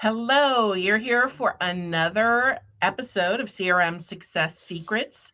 Hello, you're here for another episode of CRM Success Secrets.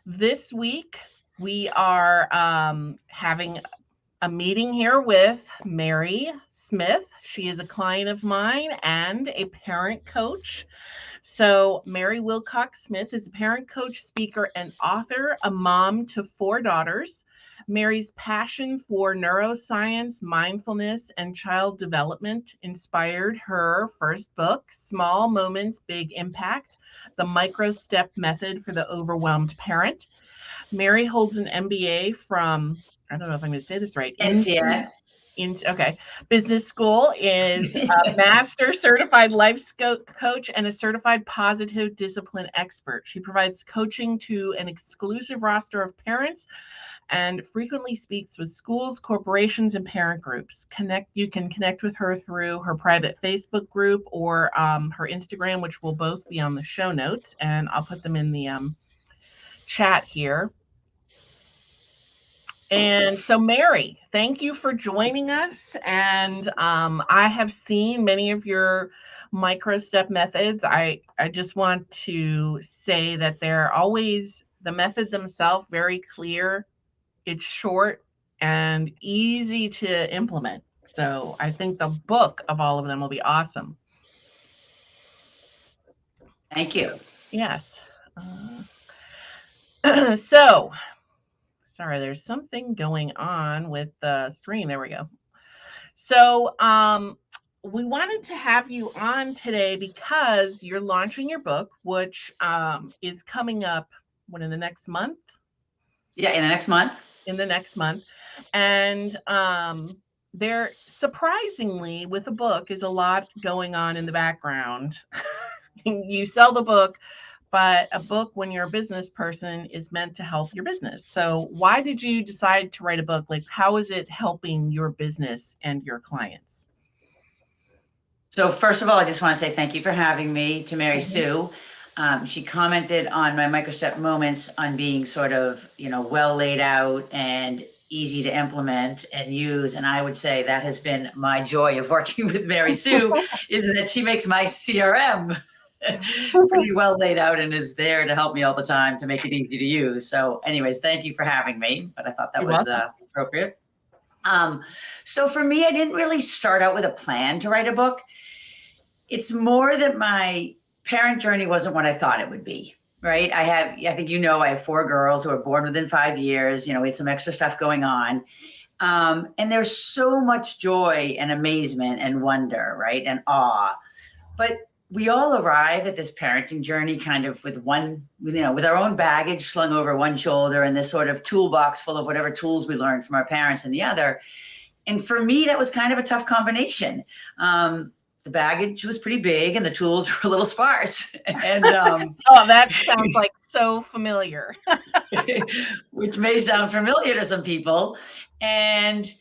This week, we are having a meeting here with Mary Smith. She is a client of mine and a parent coach. So, Mary Wilcox Smith is a parent coach, speaker, and author, a mom to 4 daughters. Mary's passion for neuroscience, mindfulness, and child development inspired her first book, Small Moments, Big Impact: The Microstep Method for the Overwhelmed Parent. Mary holds an MBA from, I don't know if I'm going to say this right, NCI. okay. Business school, is a master certified life coach and a certified positive discipline expert. She provides coaching to an exclusive roster of parents and frequently speaks with schools, corporations, and parent groups. You can connect with her through her private Facebook group or her Instagram, which will both be on the show notes, and I'll put them in the chat here. And so, Mary, thank you for joining us. And I have seen many of your micro-step methods. I just want to say that they're always, the method themselves, very clear. It's short and easy to implement. So I think the book of all of them will be awesome. Thank you. Yes. So, sorry, there's something going on with the stream. There we go. So, we wanted to have you on today because you're launching your book, which is coming up in the next month? Yeah, in the next month. In the next month. And there, surprisingly, with a book is a lot going on in the background. You sell the book, but a book, when you're a business person, is meant to help your business. So why did you decide to write a book? Like, how is it helping your business and your clients? So first of all, I just want to say thank you for having me, to Mary Sue. She commented on my Microstep moments on being sort of, well laid out and easy to implement and use. And I would say that has been my joy of working with Mary Sue, is that she makes my CRM pretty well laid out and is there to help me all the time to make it easy to use. So anyways, thank you for having me, but I thought that was appropriate. So for me, I didn't really start out with a plan to write a book. It's more that my parent journey wasn't what I thought it would be, right? I think I have 4 girls who were born within 5 years. We had some extra stuff going on. And there's so much joy and amazement and wonder, right? And awe. But we all arrive at this parenting journey kind of with with our own baggage slung over one shoulder and this sort of toolbox full of whatever tools we learned from our parents in the other. And for me, that was kind of a tough combination. The baggage was pretty big and the tools were a little sparse. And oh, that sounds like so familiar. Which may sound familiar to some people. And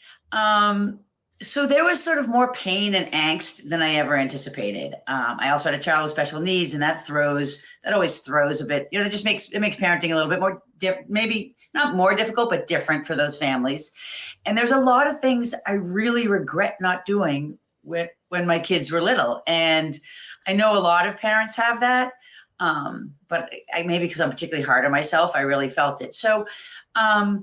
so there was sort of more pain and angst than I ever anticipated. I also had a child with special needs, and that always throws a bit, that just makes parenting a little bit more, maybe not more difficult, but different for those families. And there's a lot of things I really regret not doing when my kids were little. And I know a lot of parents have that, but maybe because I'm particularly hard on myself, I really felt it. So I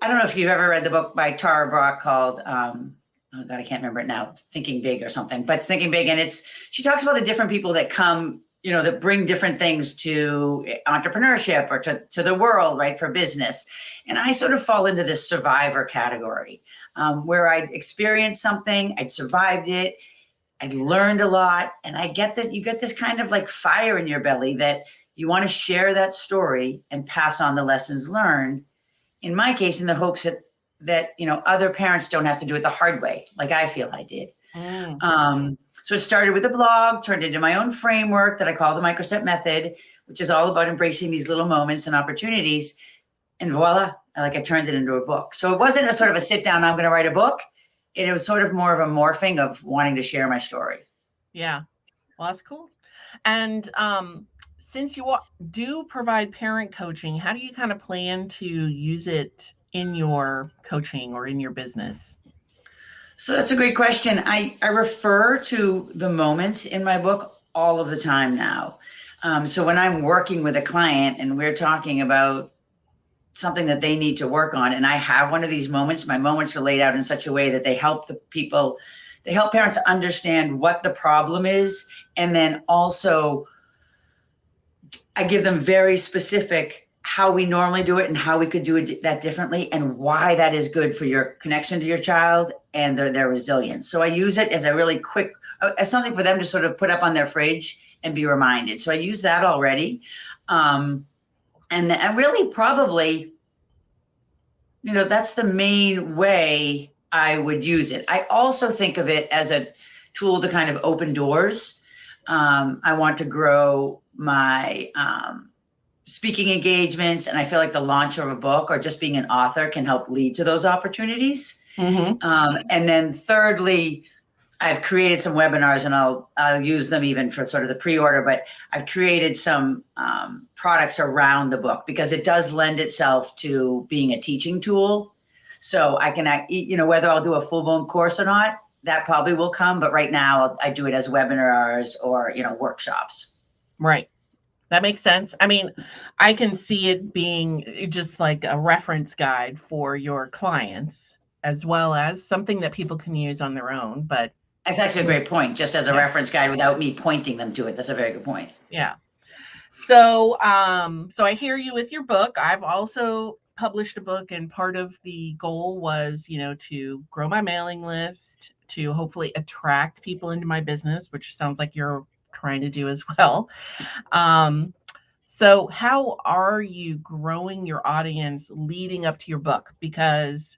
don't know if you've ever read the book by Tara Brach called, oh God, I can't remember it now, Thinking Big or something, but Thinking Big. And she talks about the different people that come, that bring different things to entrepreneurship or to the world, right, for business. And I sort of fall into this survivor category, where I'd experienced something, I'd survived it, I'd learned a lot, and you get this kind of like fire in your belly that you want to share that story and pass on the lessons learned. In my case, in the hopes that other parents don't have to do it the hard way, like I feel I did. So it started with a blog, turned into my own framework that I call the Microstep Method, which is all about embracing these little moments and opportunities. And voila, I turned it into a book. So it wasn't a sort of a sit down, I'm going to write a book. It was sort of more of a morphing of wanting to share my story. Yeah, well, that's cool. And since you do provide parent coaching, how do you kind of plan to use it in your coaching or in your business? So that's a great question. I refer to the moments in my book all of the time now. So when I'm working with a client and we're talking about something that they need to work on, and I have one of these moments, my moments are laid out in such a way that they help they help parents understand what the problem is. And then also I give them very specific how we normally do it and how we could do it that differently and why that is good for your connection to your child and their resilience. So I use it as a really quick, as something for them to sort of put up on their fridge and be reminded. So I use that already. And I really probably, that's the main way I would use it. I also think of it as a tool to kind of open doors. I want to grow my speaking engagements, and I feel like the launch of a book or just being an author can help lead to those opportunities. And then thirdly, I've created some webinars, and I'll use them even for sort of the pre-order, but I've created some products around the book because it does lend itself to being a teaching tool. So I can, whether I'll do a full-blown course or not, that probably will come. But right now I do it as webinars or, workshops. Right. That makes sense. I mean, I can see it being just like a reference guide for your clients, as well as something that people can use on their own. But that's actually a great point, just as a reference guide without me pointing them to it. That's a very good point. Yeah. So, so I hear you with your book. I've also published a book, and part of the goal was, to grow my mailing list, to hopefully attract people into my business, which sounds like you're trying to do as well. So how are you growing your audience leading up to your book? Because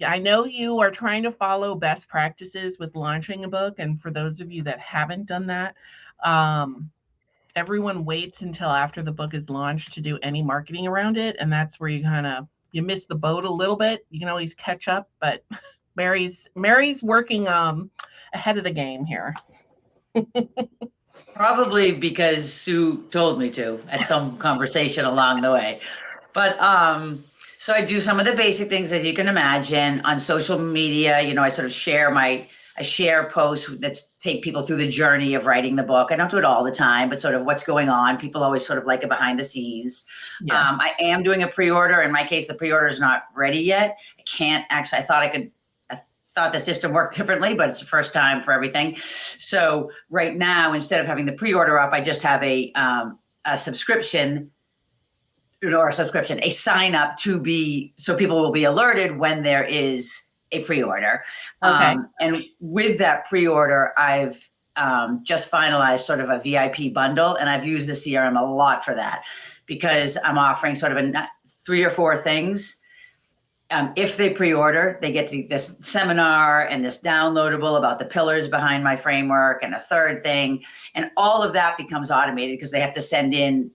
I know you are trying to follow best practices with launching a book. And for those of you that haven't done that, everyone waits until after the book is launched to do any marketing around it. And that's where you miss the boat a little bit. You can always catch up, but Mary's working ahead of the game here. Probably because Sue told me to at some conversation along the way. But so I do some of the basic things that you can imagine on social media. I sort of share posts that take people through the journey of writing the book. I don't do it all the time, but sort of what's going on. People always sort of like it behind the scenes. Yes. I am doing a pre-order. In my case, the pre-order is not ready yet. I can't actually, I thought the system worked differently, but it's the first time for everything. So right now, instead of having the pre-order up, I just have a subscription, a sign up so people will be alerted when there is a pre-order. Okay. And with that pre-order, I've just finalized sort of a VIP bundle, and I've used the CRM a lot for that because I'm offering sort of 3 or 4 things. If they pre-order, they get to this seminar and this downloadable about the pillars behind my framework and a third thing. And all of that becomes automated because they have to send in,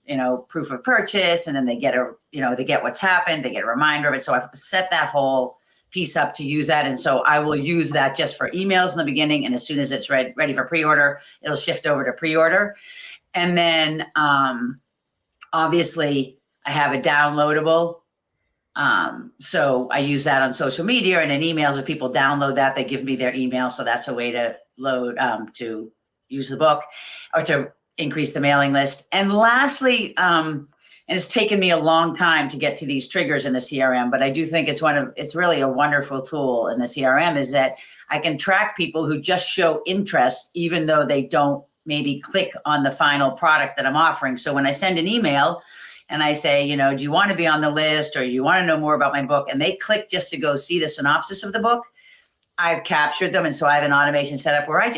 proof of purchase, and then they get they get what's happened, they get a reminder of it. So I've set that whole piece up to use that. And so I will use that just for emails in the beginning. And as soon as it's ready for pre-order, it'll shift over to pre-order. And then obviously I have a downloadable. So I use that on social media and in emails. If people download that, they give me their email. So that's a way to load, to use the book or to increase the mailing list. And lastly, and it's taken me a long time to get to these triggers in the CRM, but I do think it's really a wonderful tool in the CRM, is that I can track people who just show interest, even though they don't maybe click on the final product that I'm offering. So when I send an email, and I say, do you want to be on the list, or you want to know more about my book? And they click just to go see the synopsis of the book. I've captured them. And so I have an automation set up where I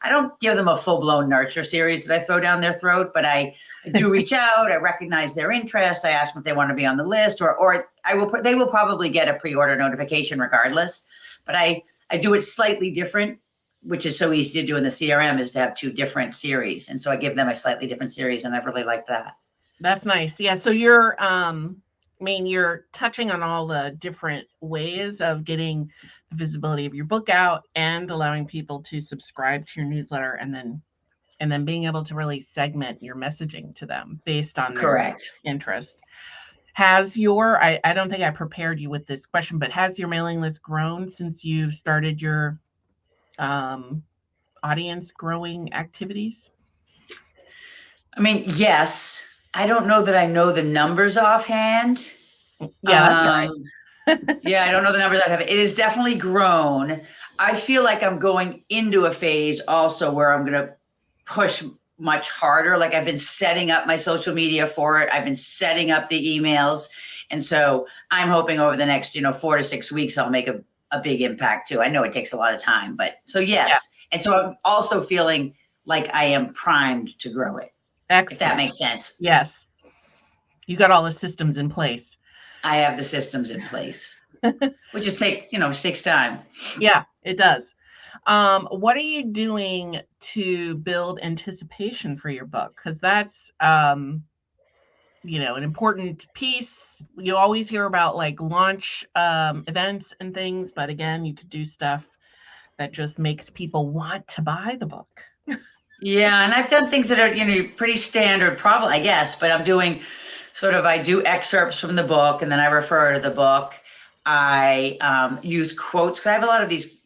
don't give them a full-blown nurture series that I throw down their throat, but I do reach out. I recognize their interest. I ask them if they want to be on the list, or they will probably get a pre-order notification regardless. But I do it slightly different, which is so easy to do in the CRM, is to have 2 different series. And so I give them a slightly different series, and I've really liked that. That's nice. Yeah. So you're touching on all the different ways of getting the visibility of your book out and allowing people to subscribe to your newsletter, and then being able to really segment your messaging to them based on their interest. Has I don't think I prepared you with this question, but has your mailing list grown since you've started your audience growing activities? I mean, yes. I don't know that I know the numbers offhand. Yeah, that's all right. Yeah, I don't know the numbers offhand. It has definitely grown. I feel like I'm going into a phase also where I'm going to push much harder. Like I've been setting up my social media for it. I've been setting up the emails. And so I'm hoping over the next, 4 to 6 weeks, I'll make a big impact too. I know it takes a lot of time, but so yes. Yeah. And so I'm also feeling like I am primed to grow it. Excellent. If that makes sense. Yes. You got all the systems in place. I have the systems in place, which just takes time. Yeah, it does. What are you doing to build anticipation for your book? Because that's, an important piece. You always hear about like launch events and things, but again, you could do stuff that just makes people want to buy the book. Yeah, and I've done things that are, pretty standard, probably, I guess, but I'm doing I do excerpts from the book and then I refer to the book. I use quotes because I have a lot of these,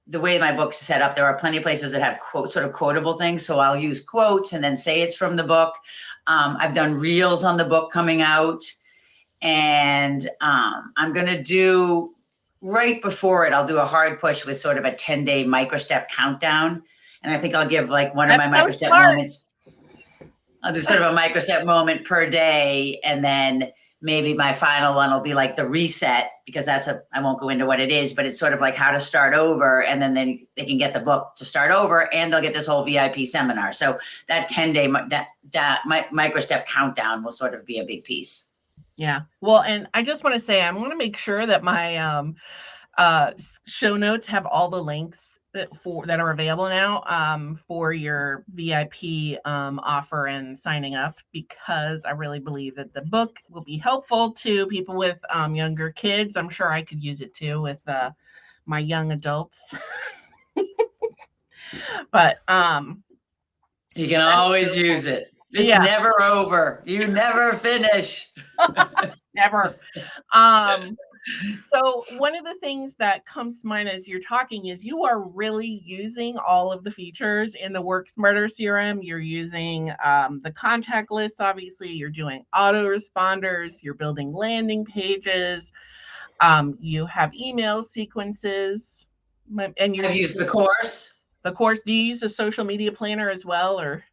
the way my book's set up, there are plenty of places that have quotes, sort of quotable things. So I'll use quotes and then say it's from the book. I've done reels on the book coming out, and I'm going to do right before it, I'll do a hard push with sort of a 10-day microstep countdown. And I think I'll give like one of my microstep moments. I'll do sort of a microstep moment per day. And then maybe my final one will be like the reset, because I won't go into what it is, but it's sort of like how to start over. And then they can get the book to start over, and they'll get this whole VIP seminar. So that 10-day microstep countdown will sort of be a big piece. Yeah. Well, and I just want to say, I want to make sure that my show notes have all the links that are available now for your VIP offer and signing up, because I really believe that the book will be helpful to people with younger kids. I'm sure I could use it too with my young adults. But you can always use it. It's never over. You never finish. Never. So one of the things that comes to mind as you're talking is you are really using all of the features in the Work Smarter CRM. You're using the contact lists, obviously. You're doing autoresponders. You're building landing pages. You have email sequences. And I've used the course. The course. Do you use a social media planner as well, or?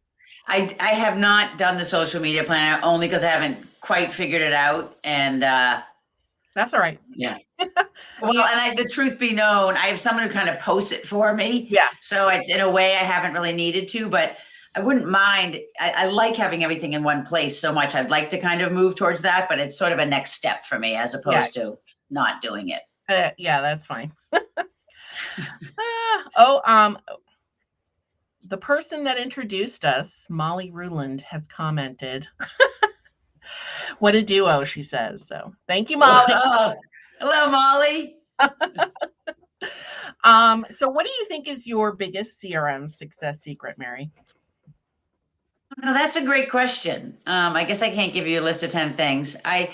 I have not done the social media planner, only because I haven't quite figured it out. And that's all right. Yeah. Well, and the truth be known, I have someone who kind of posts it for me. Yeah. So in a way, I haven't really needed to, but I wouldn't mind. I like having everything in one place so much. I'd like to kind of move towards that, but it's sort of a next step for me as opposed to not doing it. Yeah, that's fine. The person that introduced us, Molly Ruland, has commented. What a duo, she says. So thank you, Molly. Hello, Molly. So what do you think is your biggest CRM success secret, Mary? No, that's a great question. I guess I can't give you a list of 10 things. I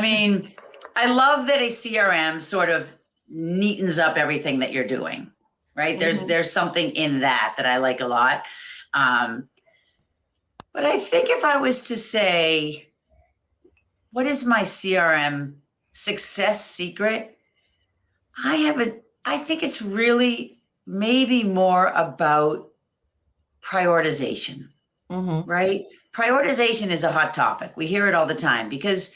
mean, I love that a CRM sort of neatens up everything that you're doing, right? Mm-hmm. There's something in that I like a lot. But I think if I was to say, what is my CRM success secret? I think it's really maybe more about prioritization, mm-hmm. right? Prioritization is a hot topic. We hear it all the time, because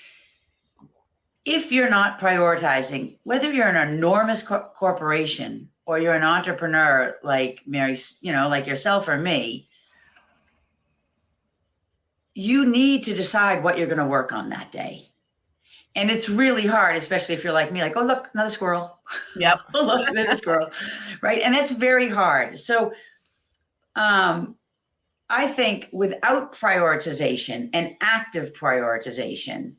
if you're not prioritizing, whether you're an enormous corporation or you're an entrepreneur like Mary, like yourself or me, you need to decide what you're going to work on that day. And it's really hard, especially if you're like me, like, oh, look, another squirrel. Yep. Oh, look, another squirrel. Right. And it's very hard. So I think without prioritization and active prioritization,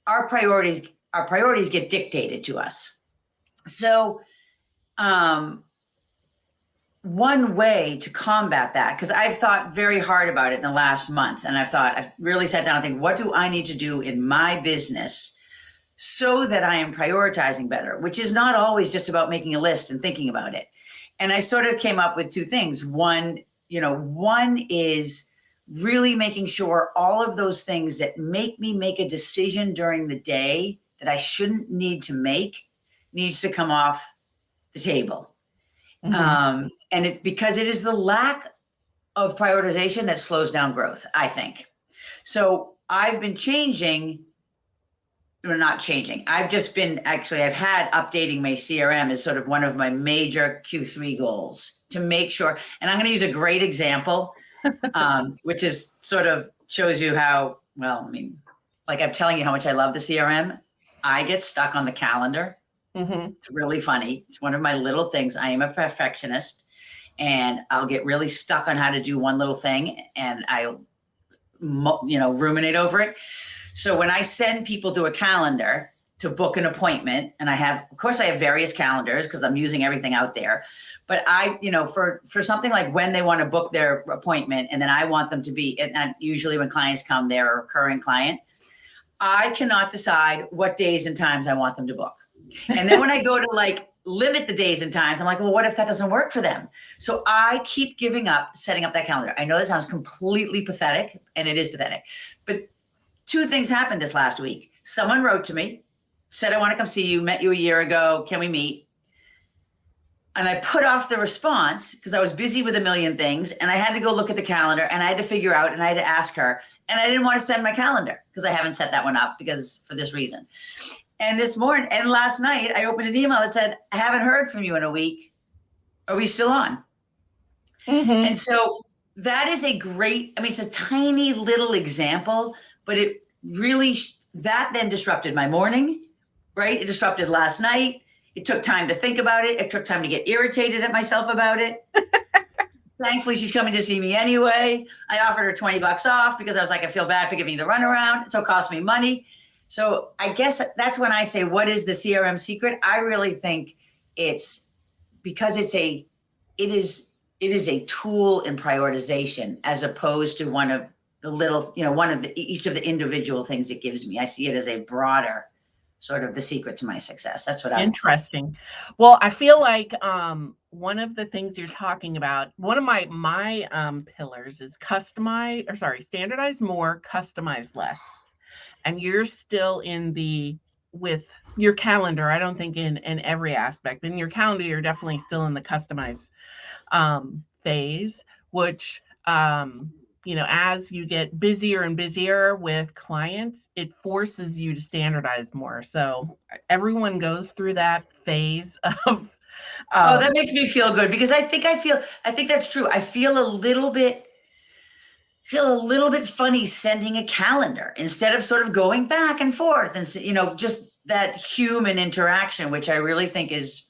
our priorities get dictated to us. So one way to combat that, because I've thought very hard about it in the last month, and I've really sat down and think, what do I need to do in my business so that I am prioritizing better, which is not always just about making a list and thinking about it. And I sort of came up with two things. One is really making sure all of those things that make me make a decision during the day that I shouldn't need to make needs to come off the table. Mm-hmm. And it's because it is the lack of prioritization that slows down growth, I think. So I've been not changing. I've had updating my CRM as sort of one of my major Q3 goals to make sure. And I'm going to use a great example, which is sort of shows you how, well, I mean, like I'm telling you how much I love the CRM. I get stuck on the calendar. Mm-hmm. It's really funny. It's one of my little things. I am a perfectionist, and I'll get really stuck on how to do one little thing, and I'll, ruminate over it. So when I send people to a calendar to book an appointment, and I have various calendars because I'm using everything out there, but for something like when they want to book their appointment, and then I want them to be, and usually when clients come, they're a recurring client, I cannot decide what days and times I want them to book. And then when I go to limit the days and times, I'm like, well, what if that doesn't work for them? So I keep giving up setting up that calendar. I know that sounds completely pathetic, and it is pathetic, but two things happened this last week. Someone wrote to me, said, I want to come see you, met you a year ago. Can we meet? And I put off the response because I was busy with a million things, and I had to go look at the calendar, and I had to figure out, and I had to ask her, and I didn't want to send my calendar because I haven't set that one up because for this reason. And last night, I opened an email that said, I haven't heard from you in a week. Are we still on? Mm-hmm. And so that is it's a tiny little example, but it really, that then disrupted my morning, right? It disrupted last night. It took time to think about it. It took time to get irritated at myself about it. Thankfully, she's coming to see me anyway. I offered her $20 off because I was like, I feel bad for giving the runaround. So it cost me money. So I guess that's when I say, what is the CRM secret? I really think it's because it is a tool in prioritization as opposed to one of the little, each of the individual things it gives me. I see it as a broader sort of the secret to my success. That's what I would say. Interesting. Well, I feel like one of the things you're talking about, one of my pillars is standardize more, customize less. And you're still with your calendar. I don't think in every aspect. In your calendar, you're definitely still in the customize phase, which as you get busier and busier with clients, it forces you to standardize more. So everyone goes through that phase of. Oh, that makes me feel good because I think that's true. I feel a little bit funny sending a calendar instead of sort of going back and forth and, just that human interaction, which I really think is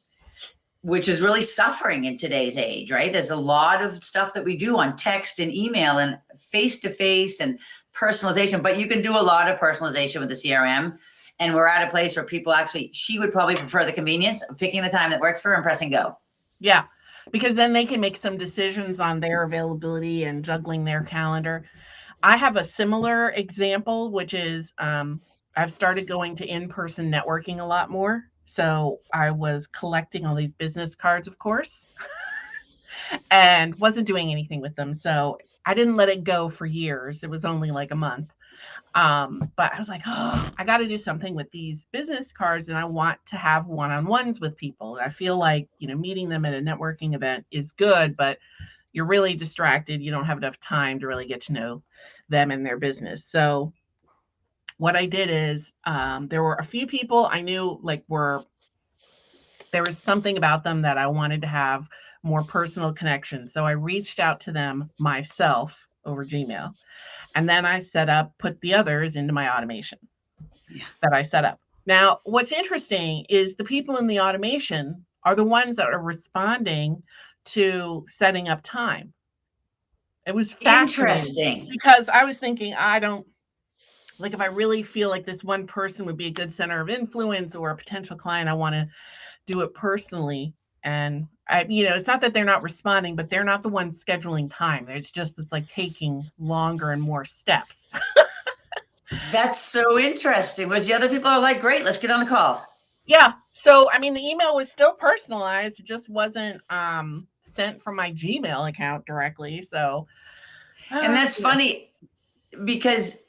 really suffering in today's age, right? There's a lot of stuff that we do on text and email and face-to-face and personalization, but you can do a lot of personalization with the CRM. And we're at a place where people she would probably prefer the convenience of picking the time that works for her and pressing go. Yeah, because then they can make some decisions on their availability and juggling their calendar. I have a similar example, which is I've started going to in-person networking a lot more. So I was collecting all these business cards, of course, and wasn't doing anything with them. So I didn't let it go for years. It was only like a month. But I was like, oh, I got to do something with these business cards, and I want to have one-on-ones with people. I feel like, meeting them at a networking event is good, but you're really distracted. You don't have enough time to really get to know them and their business. So what I did is there were a few people I knew there was something about them that I wanted to have more personal connection. So I reached out to them myself over Gmail. And then I put the others into my automation that I set up. Now, what's interesting is the people in the automation are the ones that are responding to setting up time. It was fascinating because I was thinking, if I really feel like this one person would be a good center of influence or a potential client, I want to do it personally. And it's not that they're not responding, but they're not the ones scheduling time. It's like taking longer and more steps. That's so interesting. Was the other people are like, great, let's get on a call. Yeah. So, the email was still personalized. It just wasn't sent from my Gmail account directly. So, and that's funny because,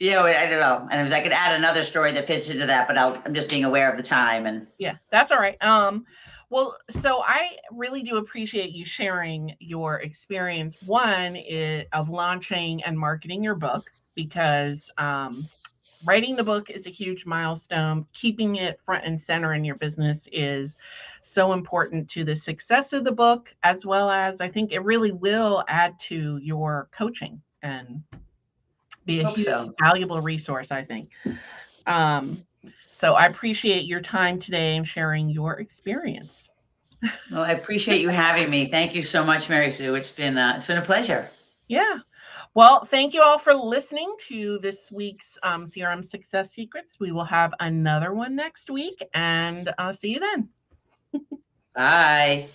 I don't know. And I could add another story that fits into that, but I'm just being aware of the time. And yeah, that's all right. Well, so I really do appreciate you sharing your experience. One is of launching and marketing your book, because writing the book is a huge milestone. Keeping it front and center in your business is so important to the success of the book, as well as I think it really will add to your coaching and be a huge, valuable resource, I think. So I appreciate your time today and sharing your experience. Well, I appreciate you having me. Thank you so much, Mary Sue. It's been a pleasure. Yeah. Well, thank you all for listening to this week's CRM Success Secrets. We will have another one next week, and I'll see you then. Bye.